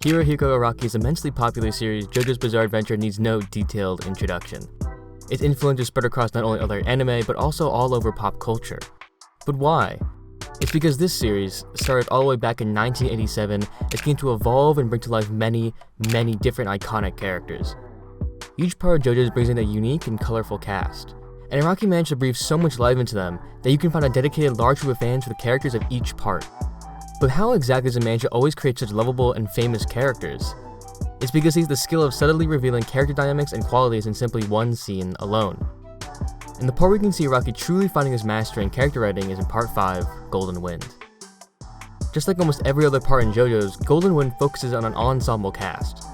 Hirohiko Araki's immensely popular series JoJo's Bizarre Adventure needs no detailed introduction. Its influence is spread across not only other anime, but also all over pop culture. But why? It's because this series, started all the way back in 1987, is going to evolve and bring to life many, many different iconic characters. Each part of JoJo's brings in a unique and colorful cast, and Araki managed to breathe so much life into them that you can find a dedicated large group of fans for the characters of each part. But how exactly does he manage to always create such lovable and famous characters? It's because he has the skill of subtly revealing character dynamics and qualities in simply one scene alone. And the part where we can see Araki truly finding his mastery in character writing is in Part 5, Golden Wind. Just like almost every other part in JoJo's, Golden Wind focuses on an ensemble cast.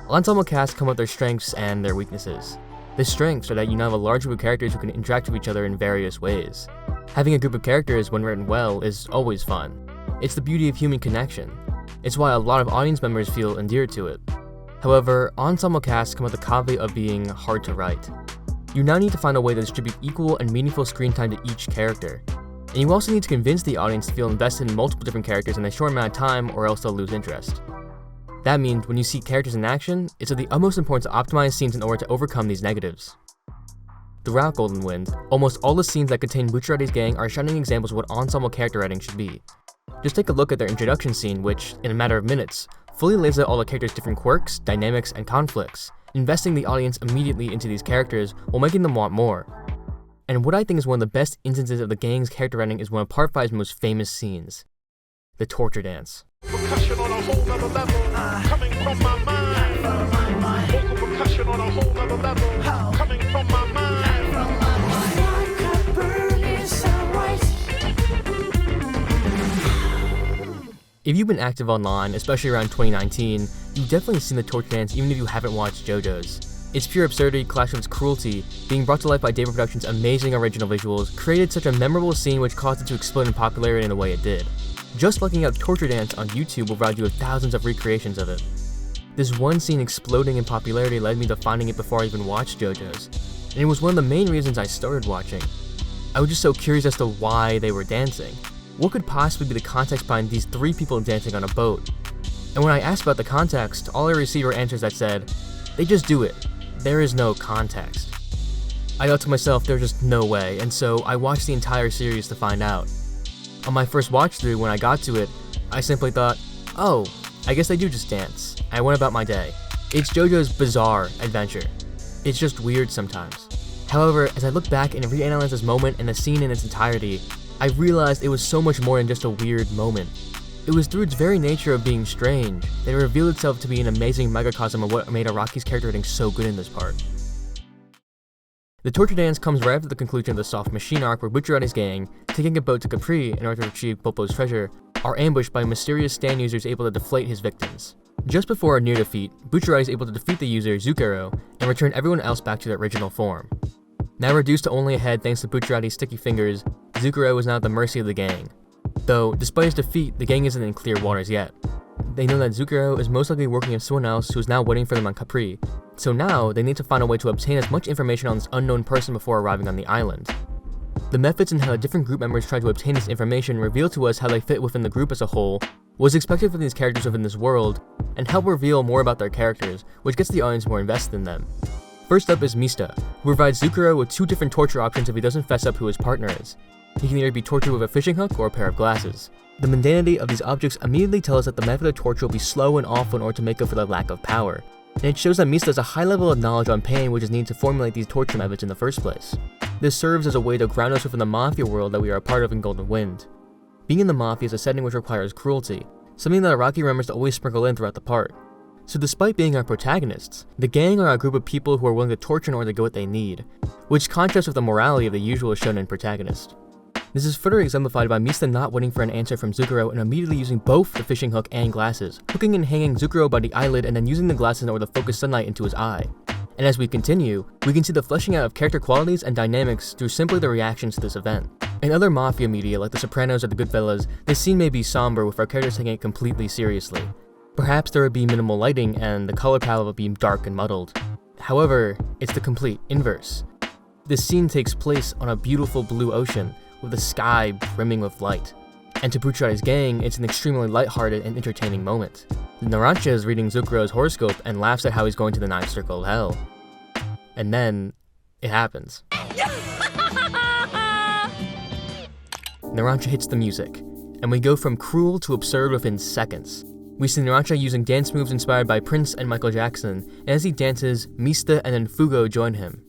Ensemble casts come with their strengths and their weaknesses. The strengths are that you now have a large group of characters who can interact with each other in various ways. Having a group of characters, when written well, is always fun. It's the beauty of human connection. It's why a lot of audience members feel endeared to it. However, ensemble casts come with the caveat of being hard to write. You now need to find a way to distribute equal and meaningful screen time to each character. And you also need to convince the audience to feel invested in multiple different characters in a short amount of time, or else they'll lose interest. That means when you see characters in action, it's of the utmost importance to optimize scenes in order to overcome these negatives. Throughout Golden Wind, almost all the scenes that contain Bucciarati's gang are shining examples of what ensemble character writing should be. Just take a look at their introduction scene, which, in a matter of minutes, fully lays out all the characters' different quirks, dynamics, and conflicts, investing the audience immediately into these characters while making them want more. And what I think is one of the best instances of the gang's character writing is one of Part 5's most famous scenes: the torture dance. Percussion on a whole nother level, coming from my mind. Vocal percussion on a whole nother level, coming from my mind. If you've been active online, especially around 2019, you've definitely seen the torture dance even if you haven't watched JoJo's. Its pure absurdity clashed with its cruelty, being brought to life by David Productions' amazing original visuals, created such a memorable scene which caused it to explode in popularity in the way it did. Just looking up torture dance on YouTube will provide you with thousands of recreations of it. This one scene exploding in popularity led me to finding it before I even watched JoJo's, and it was one of the main reasons I started watching. I was just so curious as to why they were dancing. What could possibly be the context behind these three people dancing on a boat? And when I asked about the context, all I received were answers that said, "They just do it. There is no context." I thought to myself, there's just no way, and so I watched the entire series to find out. On my first watch through, when I got to it, I simply thought, oh, I guess they do just dance. I went about my day. It's JoJo's Bizarre Adventure. It's just weird sometimes. However, as I look back and reanalyze this moment and the scene in its entirety, I realized it was so much more than just a weird moment. It was through its very nature of being strange that it revealed itself to be an amazing microcosm of what made Araki's character writing so good in this part. The torture dance comes right after the conclusion of the soft machine arc where Bucciarati's gang, taking a boat to Capri in order to retrieve Popo's treasure, are ambushed by mysterious stand users able to deflate his victims. Just before a near defeat, Bucciarati is able to defeat the user Zucchero and return everyone else back to their original form. Now reduced to only a head thanks to Bucciarati's sticky fingers, Zucchero is now at the mercy of the gang. Though, despite his defeat, the gang isn't in clear waters yet. They know that Zucchero is most likely working with someone else who is now waiting for them on Capri, so now they need to find a way to obtain as much information on this unknown person before arriving on the island. The methods and how the different group members try to obtain this information reveal to us how they fit within the group as a whole, what is expected from these characters within this world, and help reveal more about their characters, which gets the audience more invested in them. First up is Mista, who provides Zucchero with two different torture options if he doesn't fess up who his partner is. He can either be tortured with a fishing hook or a pair of glasses. The mundanity of these objects immediately tell us that the method of torture will be slow and awful in order to make up for the lack of power, and it shows that Mista has a high level of knowledge on pain which is needed to formulate these torture methods in the first place. This serves as a way to ground us within the Mafia world that we are a part of in Golden Wind. Being in the Mafia is a setting which requires cruelty, something that Araki remembers to always sprinkle in throughout the part. So despite being our protagonists, the gang are a group of people who are willing to torture in order to get what they need, which contrasts with the morality of the usual shonen protagonist. This is further exemplified by Mista not waiting for an answer from Zucchero and immediately using both the fishing hook and glasses, hooking and hanging Zucchero by the eyelid and then using the glasses in order to focus sunlight into his eye. And as we continue, we can see the fleshing out of character qualities and dynamics through simply the reactions to this event. In other Mafia media like the Sopranos or the Goodfellas, this scene may be somber with our characters taking it completely seriously. Perhaps there would be minimal lighting and the color palette would be dark and muddled. However, it's the complete inverse. This scene takes place on a beautiful blue ocean with the sky brimming with light. And to Bucciarati's gang, it's an extremely lighthearted and entertaining moment. Narancia is reading Zucchero's horoscope and laughs at how he's going to the ninth circle of hell. And then, it happens. Narancia hits the music, and we go from cruel to absurd within seconds. We see Narancia using dance moves inspired by Prince and Michael Jackson, and as he dances, Mista and then Fugo join him.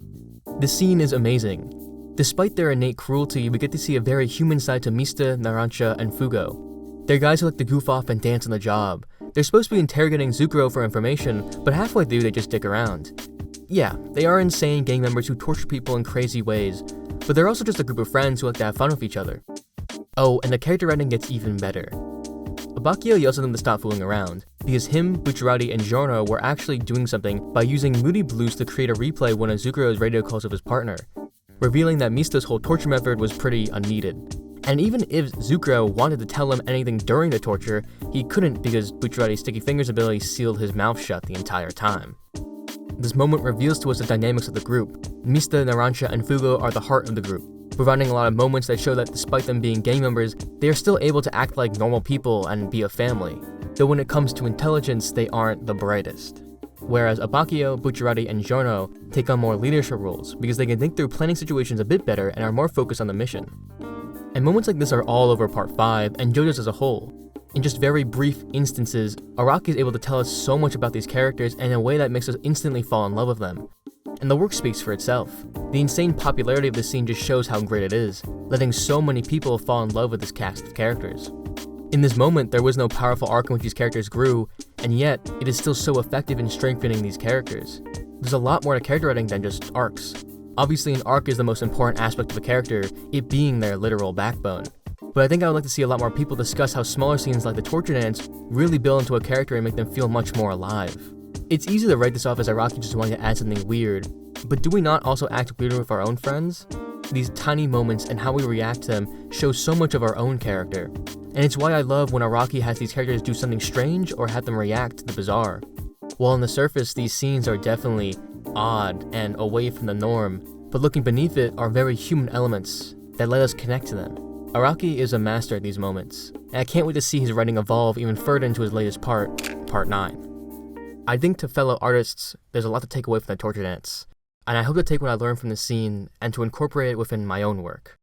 The scene is amazing. Despite their innate cruelty, we get to see a very human side to Mista, Narancia, and Fugo. They're guys who like to goof off and dance on the job. They're supposed to be interrogating Zucchero for information, but halfway through they just dick around. Yeah, they are insane gang members who torture people in crazy ways, but they're also just a group of friends who like to have fun with each other. Oh, and the character writing gets even better. Abbacchio yells at them to stop fooling around, because him, Bucciarati, and Giorno were actually doing something by using Moody Blues to create a replay of one of Zucchero's radio calls of his partner, revealing that Mista's whole torture method was pretty unneeded. And even if Zucchero wanted to tell him anything during the torture, he couldn't because Bucciarati's sticky fingers ability sealed his mouth shut the entire time. This moment reveals to us the dynamics of the group. Mista, Narancia, and Fugo are the heart of the group, providing a lot of moments that show that despite them being gang members, they are still able to act like normal people and be a family, though when it comes to intelligence, they aren't the brightest. Whereas Abbacchio, Bucciarati, and Giorno take on more leadership roles because they can think through planning situations a bit better and are more focused on the mission. And moments like this are all over Part 5 and JoJo's as a whole. In just very brief instances, Araki is able to tell us so much about these characters in a way that makes us instantly fall in love with them. And the work speaks for itself. The insane popularity of this scene just shows how great it is, letting so many people fall in love with this cast of characters. In this moment, there was no powerful arc in which these characters grew, and yet, it is still so effective in strengthening these characters. There's a lot more to character writing than just arcs. Obviously, an arc is the most important aspect of a character, it being their literal backbone. But I think I would like to see a lot more people discuss how smaller scenes like the torture dance really build into a character and make them feel much more alive. It's easy to write this off as Araki just wanting to add something weird, but do we not also act weirder with our own friends? These tiny moments and how we react to them show so much of our own character, and it's why I love when Araki has these characters do something strange or have them react to the bizarre. While on the surface, these scenes are definitely odd and away from the norm, but looking beneath it are very human elements that let us connect to them. Araki is a master at these moments, and I can't wait to see his writing evolve even further into his latest part, Part 9. I think to fellow artists, there's a lot to take away from the torture dance, and I hope to take what I learned from this scene and to incorporate it within my own work.